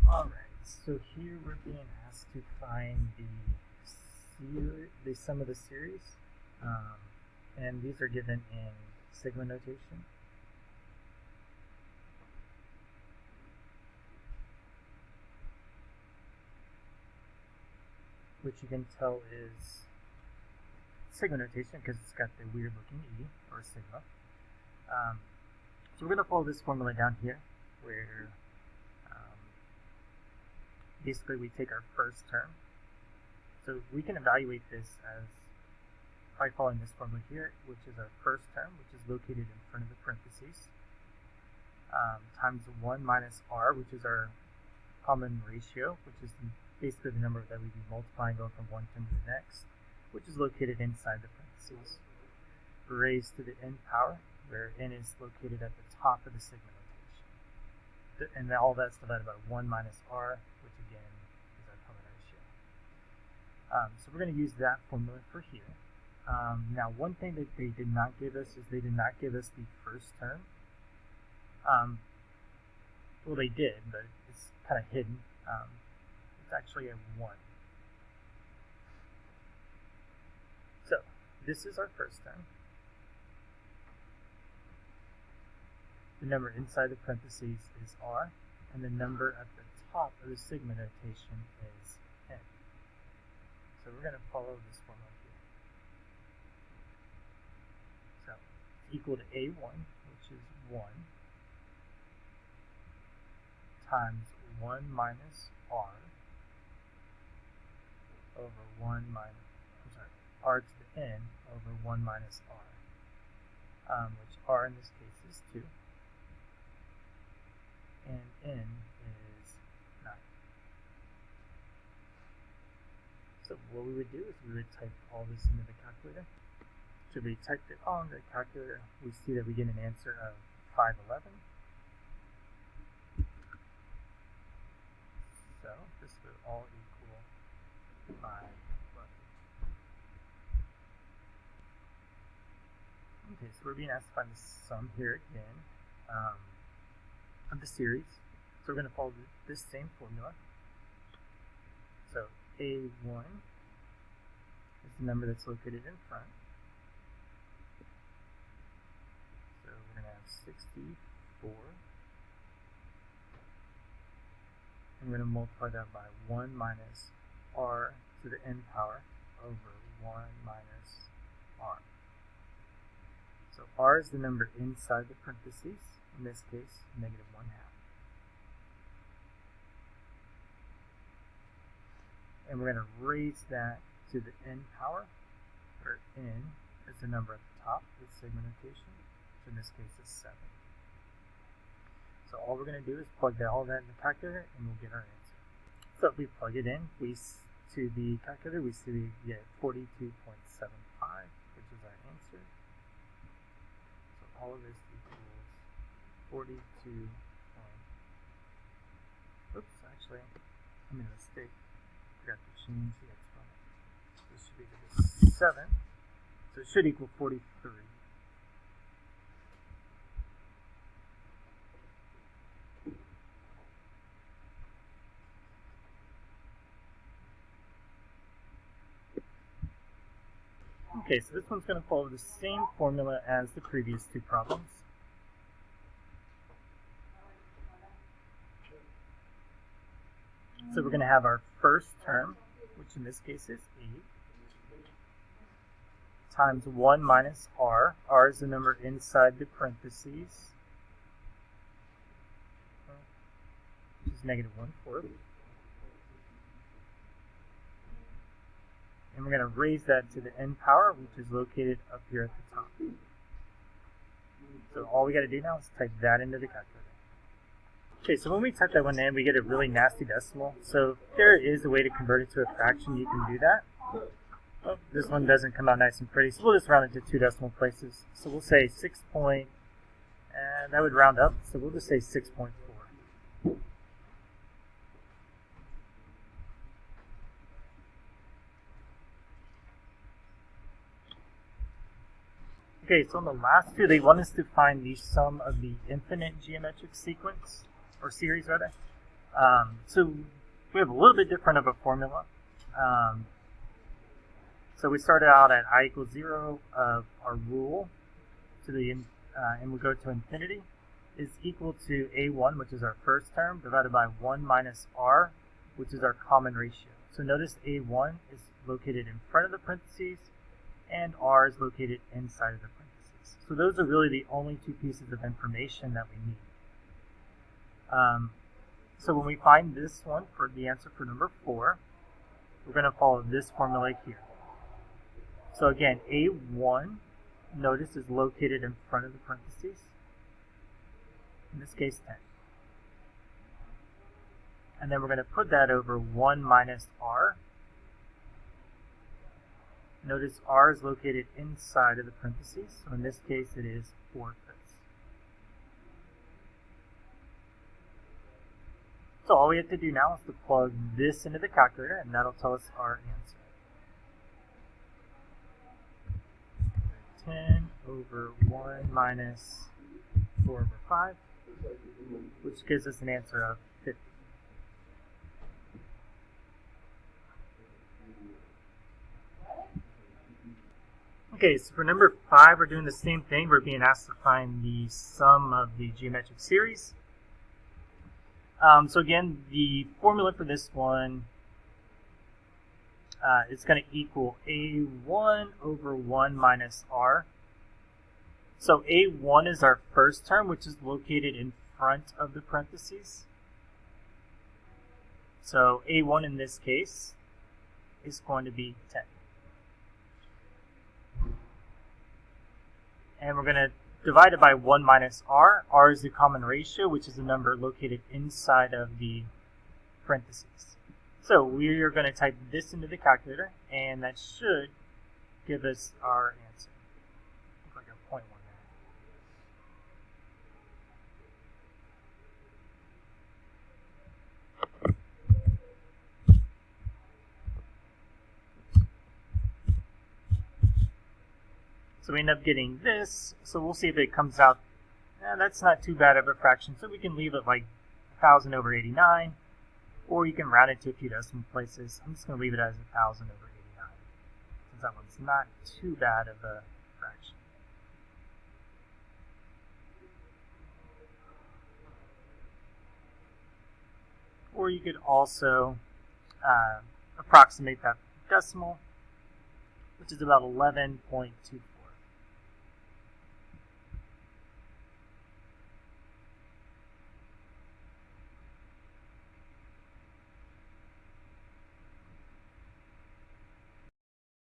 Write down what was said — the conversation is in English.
Alright, so here we're being asked to find the sum of the series, and these are given in sigma notation. Which you can tell is sigma notation because it's got the weird looking E, or sigma. So we're going to follow this formula down here, where basically we take our first term. So we can evaluate this as by following this formula here, which is our first term, which is located in front of the parentheses, times 1 minus r, which is our common ratio, which is basically the number that we'd be multiplying going from one term to the next, which is located inside the parentheses, raised to the n power, where n is located at the top of the sigma notation. And all that's divided by 1 minus r, which again is our common ratio. So we're going to use that formula for here. Now, one thing that they did not give us is they did not give us the first term. Well, they did, but it's kind of hidden. It's actually a 1. So this is our first term. The number inside the parentheses is r, and the number at the top of the sigma notation is n. So we're going to follow this formula here. So it's equal to a1, which is 1, times 1 minus r over 1 minus, r to the n over 1 minus r, which r in this case is 2. And n is 9. So what we would do is we would type all this into the calculator. So if we typed it on the calculator, we see that we get an answer of 511. So this would all equal 511. Okay, so we're being asked to find the sum here again. Of the series. So we're going to follow this same formula. So A1 is the number that's located in front. So we're going to have 64. And we're going to multiply that by 1 minus r to the n power over 1 minus r. So r is the number inside the parentheses. In this case, -1/2. And we're going to raise that to the n power, where n is the number at the top of the sigma notation, which in this case is 7. So all we're going to do is plug all that in the calculator, and we'll get our answer. So if we plug it in, to the calculator, we see we get 42.75, which is our answer. So all of this equals 42. Oops, actually, I made a mistake. Forgot to change the exponent. This should be equal to 7. So it should equal 43. Okay, so this one's going to follow the same formula as the previous two problems. So we're going to have our first term, which in this case is 8, times 1 minus r. R is the number inside the parentheses, which is -1/4. And we're going to raise that to the n power, which is located up here at the top. So all we got to do now is type that into the calculator. Okay, so when we type that one in, we get a really nasty decimal. So if there is a way to convert it to a fraction, you can do that. Oh, this one doesn't come out nice and pretty, so we'll just round it to 2 decimal places. So we'll say 6 point, and that would round up, so we'll just say 6.4. Okay, so on the last two, they want us to find the sum of the infinite geometric sequence, or series rather, So we have a little bit different of a formula. So we started out at I equals 0 of our rule to the and we go to infinity is equal to a1, which is our first term, divided by 1 minus r, which is our common ratio. So notice a1 is located in front of the parentheses and r is located inside of the parentheses. So those are really the only two pieces of information that we need. So when we find this one for the answer for number 4, we're going to follow this formula here. So again, a1, notice, is located in front of the parentheses. In this case, 10. And then we're going to put that over 1 minus r. Notice r is located inside of the parentheses, so in this case it is 4/5. So all we have to do now is to plug this into the calculator, and that'll tell us our answer. 10 over 1 minus 4 over 5, which gives us an answer of 50. Okay, so for number 5, we're doing the same thing. We're being asked to find the sum of the geometric series. So again, the formula for this one is going to equal a1 over 1 minus r. So a1 is our first term, which is located in front of the parentheses. So a1 in this case is going to be 10. And we're going to divide it by 1 minus r. R is the common ratio, which is the number located inside of the parentheses. So we are going to type this into the calculator, and that should give us our answer. Looks like a 0.1 there. So we end up getting this, so we'll see if it comes out. That's not too bad of a fraction, so we can leave it like 1,000 over 89, or you can round it to a few decimal places. I'm just going to leave it as 1,000 over 89, since that one's not too bad of a fraction. Or you could also approximate that decimal, which is about 11.24.